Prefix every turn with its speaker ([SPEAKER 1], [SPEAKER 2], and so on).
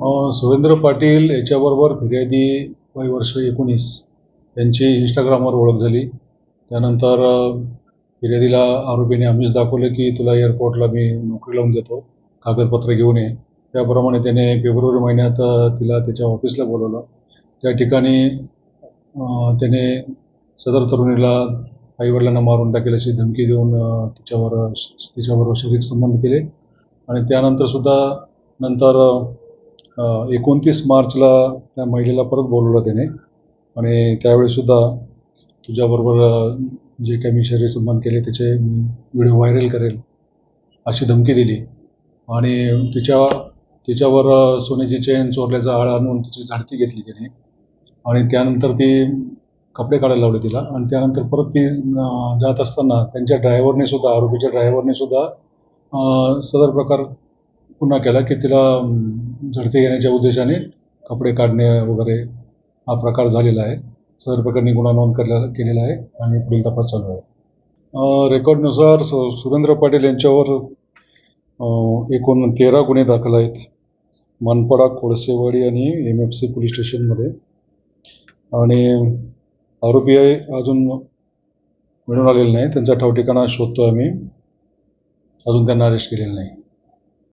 [SPEAKER 1] सुरेंद्र पाटील याच्याबरोबर फिर्यादी वय वर्ष 19 यांची इंस्टाग्रामवर ओळख झाली. त्यानंतर फिर्यादीला आरोपीने आमिष दाखवलं की तुला एअरपोर्टला मी नोकरी लावून देतो, कागदपत्र घेऊन ये. त्याप्रमाणे त्याने फेब्रुवारी महिन्यात तिला त्याच्या ऑफिसला बोलवलं. त्या ठिकाणी त्याने सदर तरुणीला आईवडिलांना मारून टाकेल अशी धमकी देऊन तिच्याबरोबर शारीरिक संबंध केले. आणि त्यानंतर सुद्धा नंतर 29 मार्चला त्या महिलेला परत बोलवलं त्याने आणि त्यावेळीसुद्धा तुझ्याबरोबर जे काही मी शरीर संबंध केले त्याचे व्हिडिओ व्हायरल करेल अशी धमकी दिली. आणि तिच्यावर सोन्याची चेन चोरल्याचा आळ आणून तिची झाडती घेतली त्याने. आणि त्यानंतर ती कपडे काढायला लावले तिला. आणि त्यानंतर परत ती जात असताना त्यांच्या आरोपीच्या ड्रायव्हरने सुद्धा सदर प्रकार पुन्हा केला की तिला झडती घेण्याच्या उद्देशाने कपडे काढणे वगैरे हा प्रकार झालेला आहे. सदर प्रकरणी गुन्हा नोंद केलेला आहे आणि पुढील तपास चालू आहे. रेकॉर्डनुसार सुरेंद्र पाटील यांच्यावर एकूण 13 गुन्हे दाखल आहेत. मनपाडा, कोळसेवाडी आणि MFC पोलीस स्टेशनमध्ये. आणि आरोपी अजून मिळून आलेले नाही. त्यांचा ठाव ठिकाणा शोधतो आम्ही. अजून त्यांना अरेस्ट केलेलं नाही.